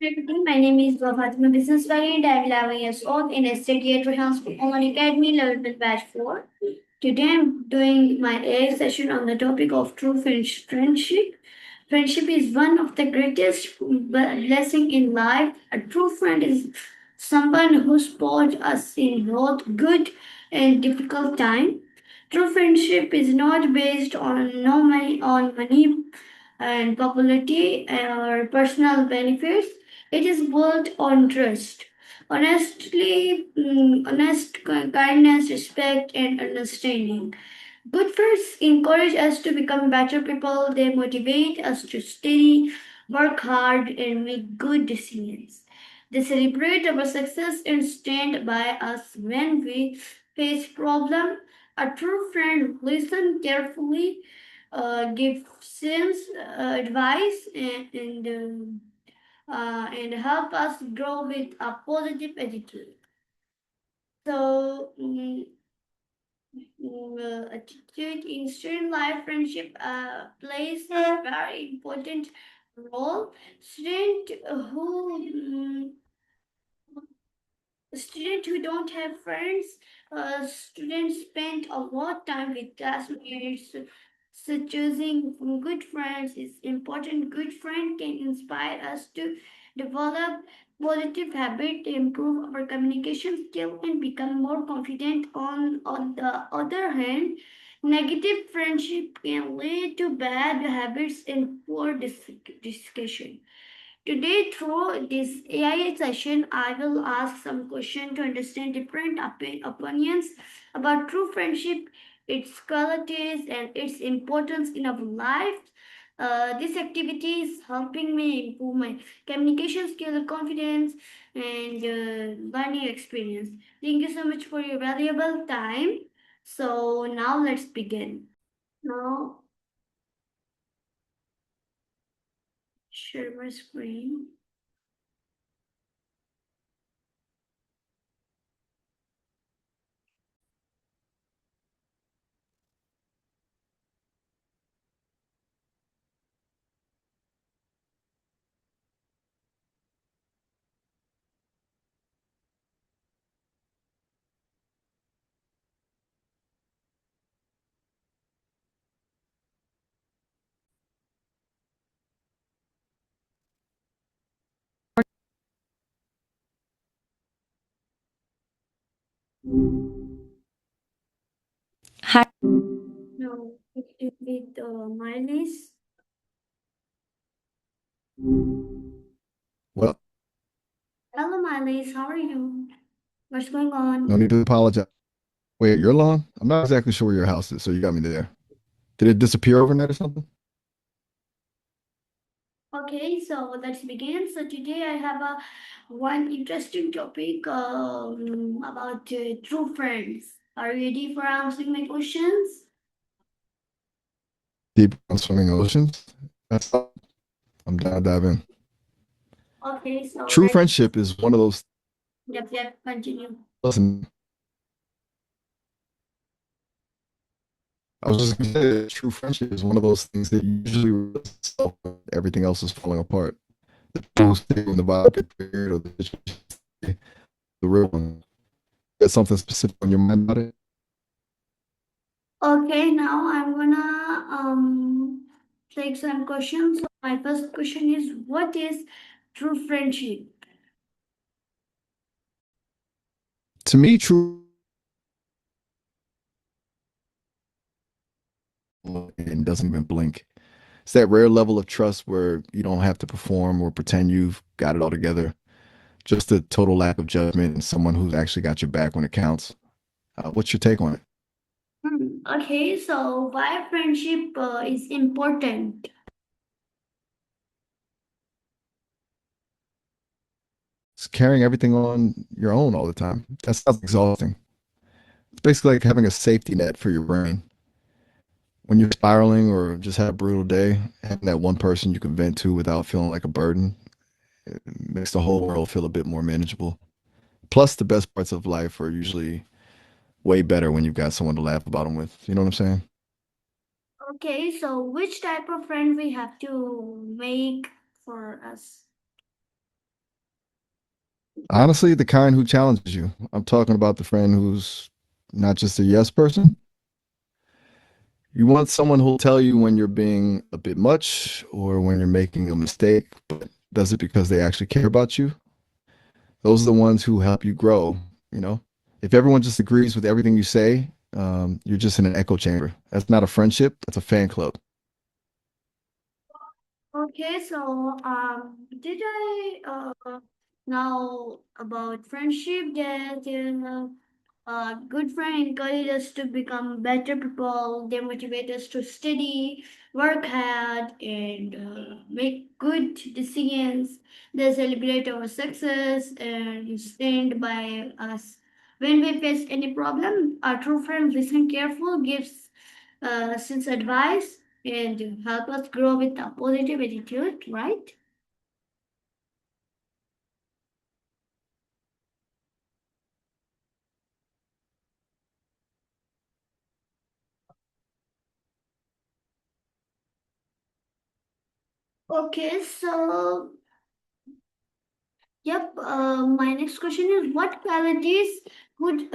Hi, good day. My name is Fatima Business Variant. I'm 11 years old in a study at Rehan Online Academy, level with batch 4. Today I'm doing my AI session on the topic of true friendship. Friendship is one of the greatest blessing in life. A true friend is someone who supports us in both good and difficult time. True friendship is not based on no money on money and popularity or personal benefits. It is built on trust, kindness, respect, and understanding. Good friends encourage us to become better people. They motivate us to study, work hard, and make good decisions. They celebrate our success and stand by us when we face problems. A true friend listens carefully, give sense advice, and help us grow with a positive attitude. So, attitude in student life, friendship plays a very important role. Students who don't have friends, students spend a lot of time with classmates. So choosing good friends is important. Good friend can inspire us to develop positive habit, improve our communication skill, and become more confident. On the other hand, negative friendship can lead to bad habits and poor discussion. Today, through this AI session, I will ask some questions to understand different opinions about true friendship, its qualities, and its importance in our life. This activity is helping me improve my communication skill, confidence, and learning experience. Thank you so much for your valuable time. So now let's begin. Now, share my screen. Hi. Now, with mayonnaise. Well, Hello, mayonnaise. How are you? What's going no on? need to apologize. Wait, your lawn? I'm not exactly sure where your house is, so you got me there. Did it disappear overnight or something? Okay, so let's begin. So today I have a one interesting topic about true friends. Are you ready for answering my questions? Deep swimming oceans? That's I'm down to dive in. Okay, so True let's. friendship is one of those. Yep, continue. Listen, I was just gonna say that true friendship is one of those things that usually reveals itself when everything else is falling apart. The people who stay when the vibe gets weird or the situation, the real one. There's something specific on your mind about it. Okay, now I'm gonna take some questions. So my first question is, what is true friendship? To me, true and doesn't even blink. It's that rare level of trust where you don't have to perform or pretend you've got it all together. Just a total lack of judgment and someone who's actually got your back when it counts. What's your take on it? Okay, so why friendship is important? It's carrying everything on your own all the time. That sounds exhausting. It's basically like having a safety net for your brain. When you're spiraling or just had a brutal day, having that one person you can vent to without feeling like a burden, it makes the whole world feel a bit more manageable. Plus, the best parts of life are usually way better when you've got someone to laugh about them with. You know what I'm saying? Okay, so which type of friend we have to make for us? Honestly, the kind who challenges you. I'm talking about the friend who's not just a yes person. You want someone who'll tell you when you're being a bit much or when you're making a mistake, but does it because they actually care about you. Those are the ones who help you grow. You know, if everyone just agrees with everything you say, you're just in an echo chamber. That's not a friendship. That's a fan club. Okay, so did I now about friendship that good friend encourage us to become better people. They motivate us to study, work hard, and make good decisions. They celebrate our success and stand by us when we face any problem. Our true friend listen careful, gives since advice and help us grow with a positive attitude, right? Okay, so yep. My next question is, what qualities would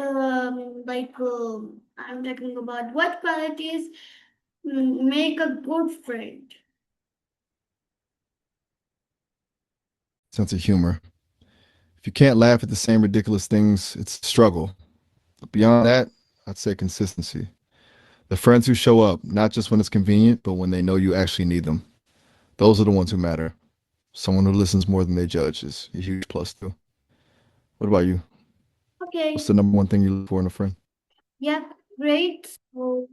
I'm talking about what qualities make a good friend? Sense of humor. If you can't laugh at the same ridiculous things, it's a struggle. But beyond that, I'd say consistency. The friends who show up, not just when it's convenient, but when they know you actually need them. Those are the ones who matter. Someone who listens more than they judge is a huge plus too. What about you? What's Okay. the number one thing you look for in a friend? Yep. Great. So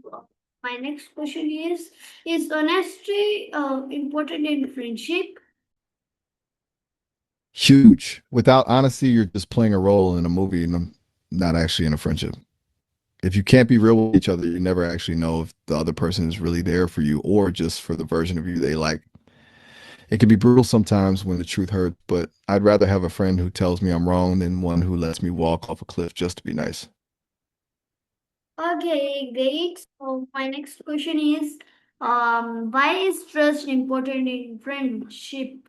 my next question is honesty important in friendship? Huge. Without honesty, you're just playing a role in a movie and not actually in a friendship. If you can't be real with each other, you never actually know if the other person is really there for you or just for the version of you they like. It can be brutal sometimes when the truth hurts, but I'd rather have a friend who tells me I'm wrong than one who lets me walk off a cliff just to be nice. Okay, great. So my next question is, why is trust important in friendship?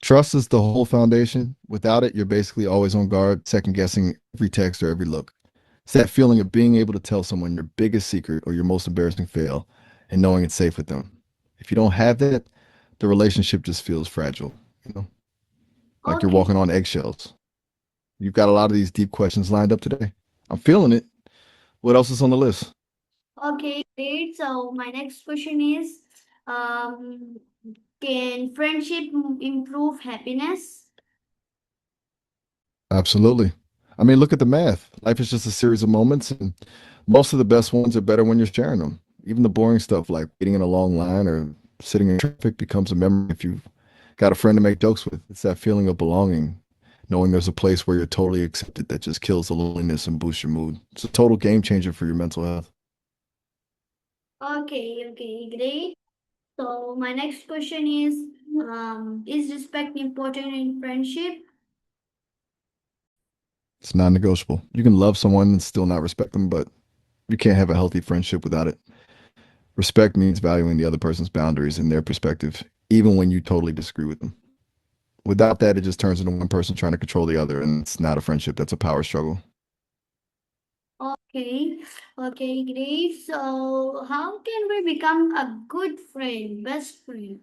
Trust is the whole foundation. Without it, you're basically always on guard, second guessing every text or every look. It's that feeling of being able to tell someone your biggest secret or your most embarrassing fail and knowing it's safe with them. If you don't have that, the relationship just feels fragile, you know, like you're Okay, walking on eggshells. You've got a lot of these deep questions lined up today. I'm feeling it. What else is on the list? okay, great. So my next question is, um, can friendship improve happiness? Absolutely. I mean, look at the math. Life is just a series of moments, and most of the best ones are better when you're sharing them. Even the boring stuff like waiting in a long line or sitting in traffic becomes a memory if you've got a friend to make jokes with. It's that feeling of belonging, knowing there's a place where you're totally accepted that just kills the loneliness and boosts your mood. It's a total game changer for your mental health. Okay, okay, great. So my next question is respect important in friendship? It's non negotiable. You can love someone and still not respect them, but you can't have a healthy friendship without it. Respect means valuing the other person's boundaries and their perspective, even when you totally disagree with them. Without that, it just turns into one person trying to control the other, and it's not a friendship. That's a power struggle. Okay, okay, great. So how can we become a good friend, best friend?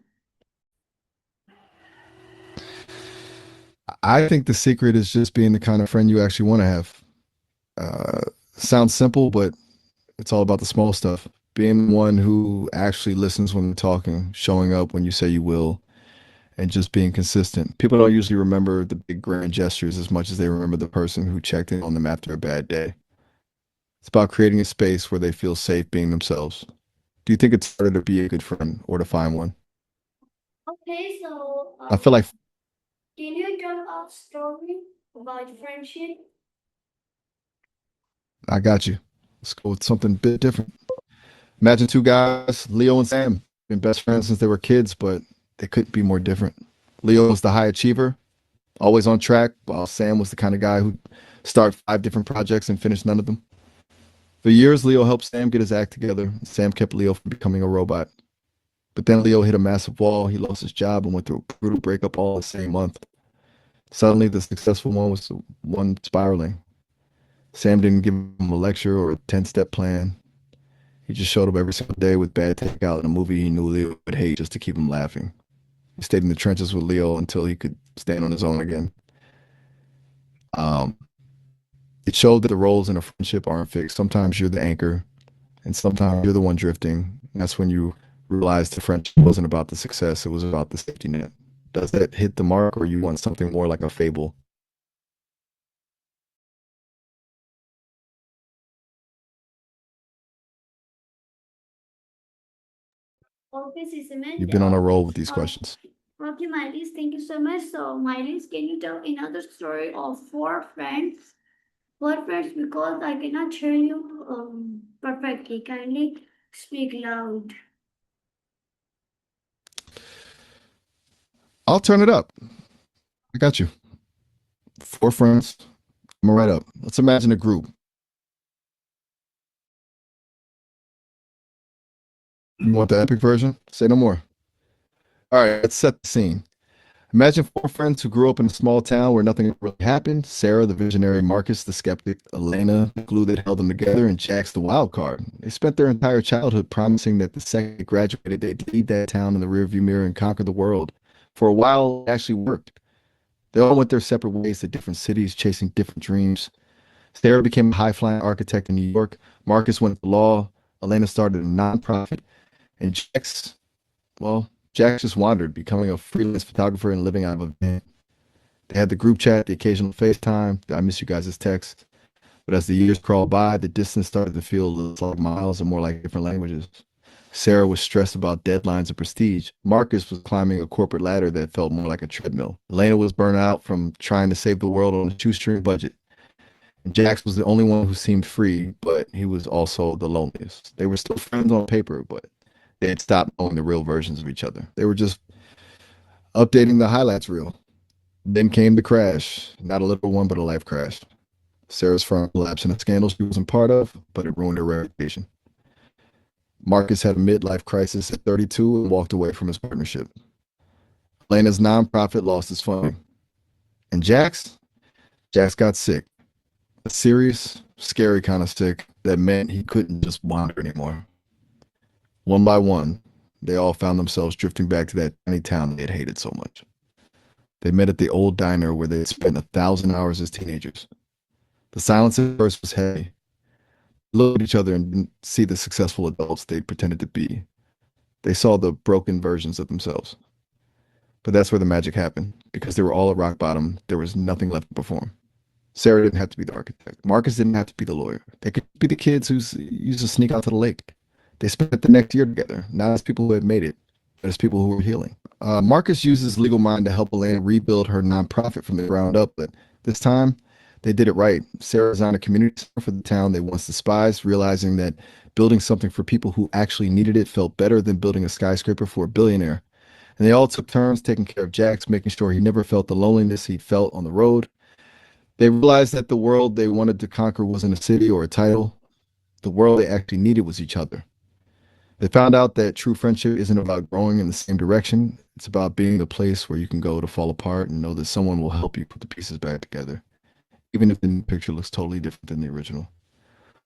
I think the secret is just being the kind of friend you actually want to have. Uh, Sounds simple, but it's all about the small stuff. Being one who actually listens when you're talking, showing up when you say you will, and just being consistent. People don't usually remember the big grand gestures as much as they remember the person who checked in on them after a bad day. It's about creating a space where they feel safe being themselves. Do you think it's harder to be a good friend or to find one? Okay, so I feel like can you tell a story about friendship? I got you. Let's go with something a bit different. Imagine two guys, Leo and Sam, been best friends since they were kids, but they couldn't be more different. Leo was the high achiever, always on track, while Sam was the kind of guy who'd start five different projects and finish none of them. For years, Leo helped Sam get his act together. Sam kept Leo from becoming a robot. But then Leo hit a massive wall. He lost his job and went through a brutal breakup all in the same month. Suddenly, the successful one was the one spiraling. Sam didn't give him a lecture or a 10-step plan. He just showed up every single day with bad takeout and a movie he knew Leo would hate just to keep him laughing. He stayed in the trenches with Leo until he could stand on his own again. Um, it showed that the roles in a friendship aren't fixed. Sometimes you're the anchor, and sometimes you're the one drifting. And that's when you realize the friendship wasn't about the success, it was about the safety net. Does that hit the mark, or you want something more like a fable? Okay, You've Sisiment. been on a roll with these questions. Okay, Miles, thank you so much. So, Miles, can you tell another story of four friends? Four friends, because I cannot hear you perfectly. Kindly speak loud. I'll turn it up. I got you. Four friends. I'm right up. Let's imagine a group. You want the epic version? Say no more. All right, let's set the scene. Imagine four friends who grew up in a small town where nothing really happened. Sarah, the visionary, Marcus, the skeptic, Elena, the glue that held them together, and Jax, the wild card. They spent their entire childhood promising that the second they graduated, they'd leave that town in the rearview mirror and conquer the world. For a while, it actually worked. They all went their separate ways to different cities, chasing different dreams. Sarah became a high flying architect in New York. Marcus went to law. Elena started a nonprofit. And Jax, well, Jax just wandered, becoming a freelance photographer and living out of a van. They had the group chat, the occasional FaceTime, the I miss you guys' text. But as the years crawled by, the distance started to feel less like miles and more like different languages. Sarah was stressed about deadlines and prestige. Marcus was climbing a corporate ladder that felt more like a treadmill. Elena was burnt out from trying to save the world on a shoestring budget. And Jax was the only one who seemed free, but he was also the loneliest. They were still friends on paper, but they had stopped knowing the real versions of each other. They were just updating the highlights reel. Then came the crash. Not a little one, but a life crash. Sarah's firm collapsed in a scandal she wasn't part of, but it ruined her reputation. Marcus had a midlife crisis at 32 and walked away from his partnership. Elena's nonprofit lost its funding. And Jax got sick. A serious, scary kind of sick that meant he couldn't just wander anymore. One by one, they all found themselves drifting back to that tiny town they had hated so much. They met at the old diner where they had spent 1,000 hours as teenagers. The silence at first was heavy. They looked at each other and didn't see the successful adults they pretended to be. They saw the broken versions of themselves. But that's where the magic happened. Because they were all at rock bottom, there was nothing left to perform. Sarah didn't have to be the architect. Marcus didn't have to be the lawyer. They could be the kids who used to sneak out to the lake. They spent the next year together, not as people who had made it, but as people who were healing. Marcus used his legal mind to help Elaine rebuild her nonprofit from the ground up, but this time they did it right. Sarah designed a community center for the town they once despised, realizing that building something for people who actually needed it felt better than building a skyscraper for a billionaire. And they all took turns taking care of Jax, making sure he never felt the loneliness he'd felt on the road. They realized that the world they wanted to conquer wasn't a city or a title. The world they actually needed was each other. They found out that true friendship isn't about growing in the same direction. It's about being the place where you can go to fall apart and know that someone will help you put the pieces back together, even if the new picture looks totally different than the original.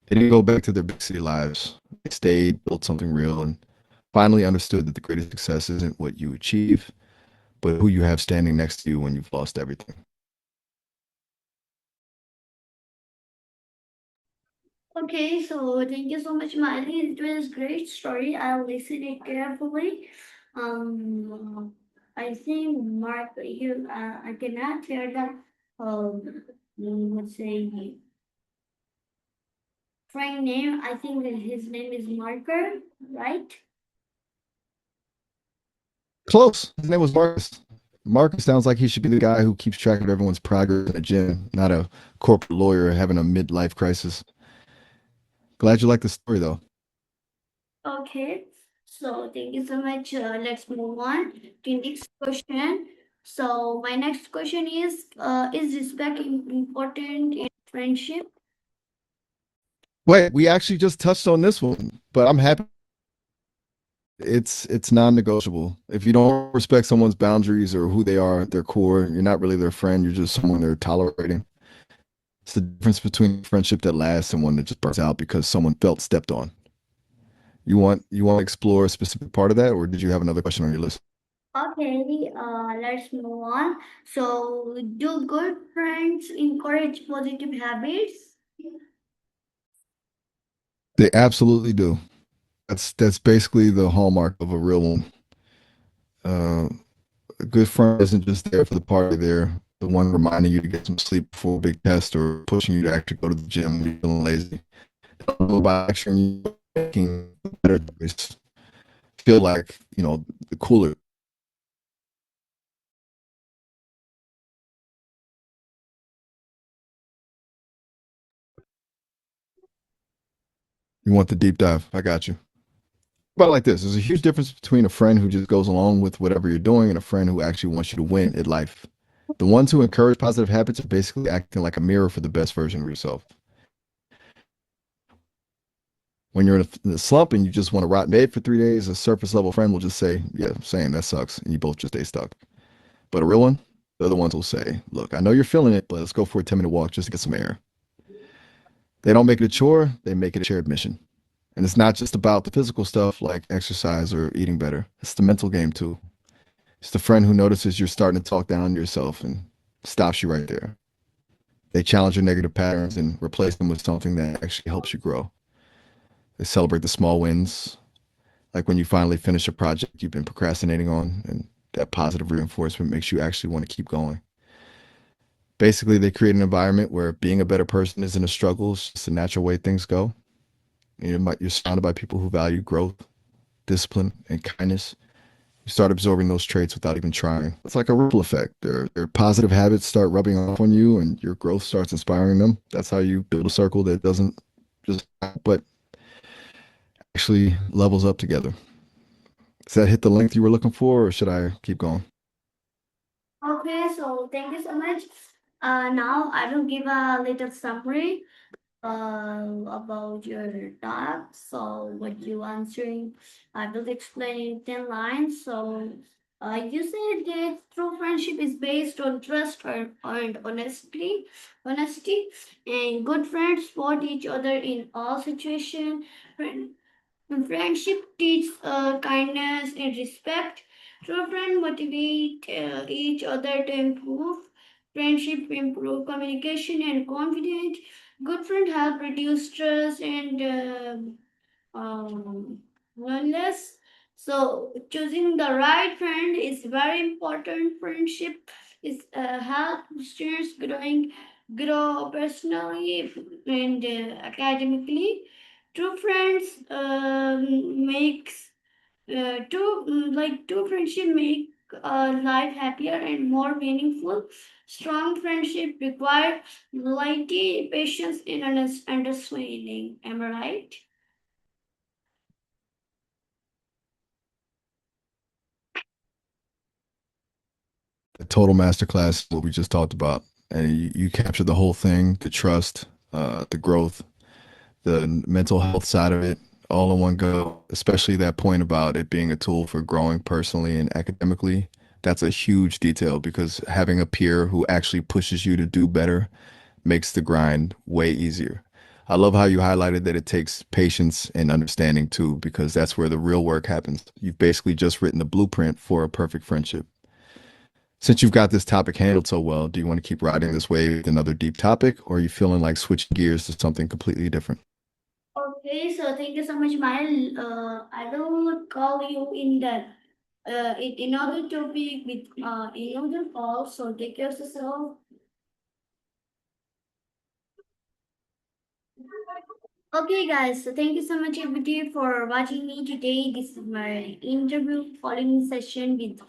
They didn't go back to their big city lives. They stayed, built something real, and finally understood that the greatest success isn't what you achieve, but who you have standing next to you when you've lost everything. Okay, so thank you so much, Miley. It was a great story. I'll listen it carefully. I think Mark, I cannot hear the, let's say, friend name. I think that his name is Marker, right? Close. His name was Marcus. Marcus sounds like he should be the guy who keeps track of everyone's progress in the gym, not a corporate lawyer having a midlife crisis. Glad you like the story, though. Okay, so thank you so much. Let's move on to next question. So my next question is respect important in friendship? Wait, we actually just touched on this one, but I'm happy. It's non-negotiable. If you don't respect someone's boundaries or who they are, their core, you're not really their friend. You're just someone they're tolerating. It's the difference between a friendship that lasts and one that just burns out because someone felt stepped on. You want to explore a specific part of that, or did you have another question on your list? Okay, let's move on. So, do good friends encourage positive habits? They absolutely do. That's basically the hallmark of a real one. Uh, a good friend isn't just there for the party. They're the one reminding you to get some sleep before a big test or pushing you to actually go to the gym when you're feeling lazy. By lecturing you, making better choice, feel like the cooler. You want the deep dive? I got you. But like this, there's a huge difference between a friend who just goes along with whatever you're doing and a friend who actually wants you to win at life. The ones who encourage positive habits are basically acting like a mirror for the best version of yourself. When you're in a slump and you just want to rot in bed for 3 days, a surface level friend will just say, "Yeah, same, that sucks," and you both just stay stuck. But a real one, they're the ones who'll say, "Look, I know you're feeling it, but let's go for a 10-minute walk just to get some air." They don't make it a chore; they make it a shared mission. And it's not just about the physical stuff like exercise or eating better. It's the mental game too. It's the friend who notices you're starting to talk down to yourself and stops you right there. They challenge your negative patterns and replace them with something that actually helps you grow. They celebrate the small wins, like when you finally finish a project you've been procrastinating on, and that positive reinforcement makes you actually want to keep going. Basically, they create an environment where being a better person isn't a struggle, it's just a natural way things go. You're surrounded by people who value growth, discipline, and kindness. You start absorbing those traits without even trying. It's like a ripple effect. Their positive habits start rubbing off on you, and your growth starts inspiring them. That's how you build a circle that doesn't just, but actually levels up together. Does that hit the length you were looking for, or should I keep going? Okay, so thank you so much. Now I will give a little summary about your talk. So what you answering, I will explain in 10 lines. So you said that true friendship is based on trust and honesty, and good friends support each other in all situations. Friendship teaches kindness and respect. True friends motivate each other to improve. Friendship improve communication and confidence. Good friends help reduce stress and loneliness. So choosing the right friend is very important. Friendship is help students grow personally and academically. True friends makes two friendship make life happier and more meaningful. Strong friendship require loyalty, patience, and understanding. Am I right? The total masterclass, what we just talked about, and you captured the whole thing: the trust, the growth, the mental health side of it, all in one go. Especially that point about it being a tool for growing personally and academically. That's a huge detail because having a peer who actually pushes you to do better makes the grind way easier. I love how you highlighted that it takes patience and understanding too, because that's where the real work happens. You've basically just written the blueprint for a perfect friendship. Since you've got this topic handled so well, do you want to keep riding this wave with another deep topic, or are you feeling like switching gears to something completely different? Okay, so thank you so much, Maya. I will call you in the in another topic with another call. So take care of yourself. Okay, guys, so thank you so much, everybody, for watching me today. This is my interview following session with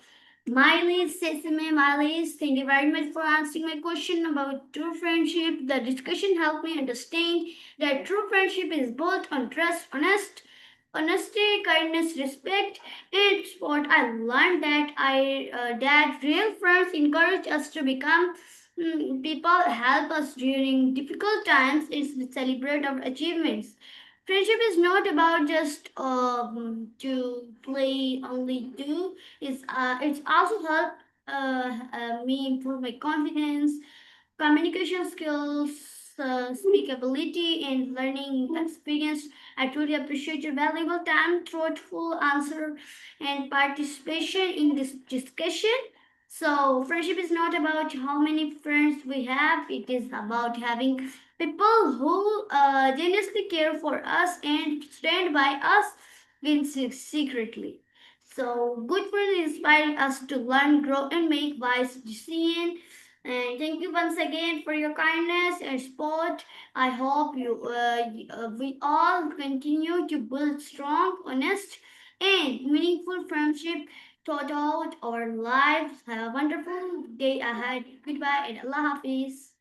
Miles Sesame. Miles, thank you very much for answering my question about true friendship. The discussion helped me understand that true friendship is built on trust, honesty, kindness, respect, and sport. I learned that real friends encourage us to become people, help us during difficult times, is celebrate our achievements. Friendship is not about just to play only do. It's also help me improve my confidence, communication skills, speakability, and learning experience. I truly appreciate your valuable time, thoughtful answer, and participation in this discussion. So, friendship is not about how many friends we have, it is about having people who genuinely care for us and stand by us in secretly. So, good friends inspire us to learn, grow, and make wise decisions. And thank you once again for your kindness and support. I hope we all continue to build strong, honest, and meaningful friendship throughout our lives. Have a wonderful day ahead. Goodbye and Allah Hafiz.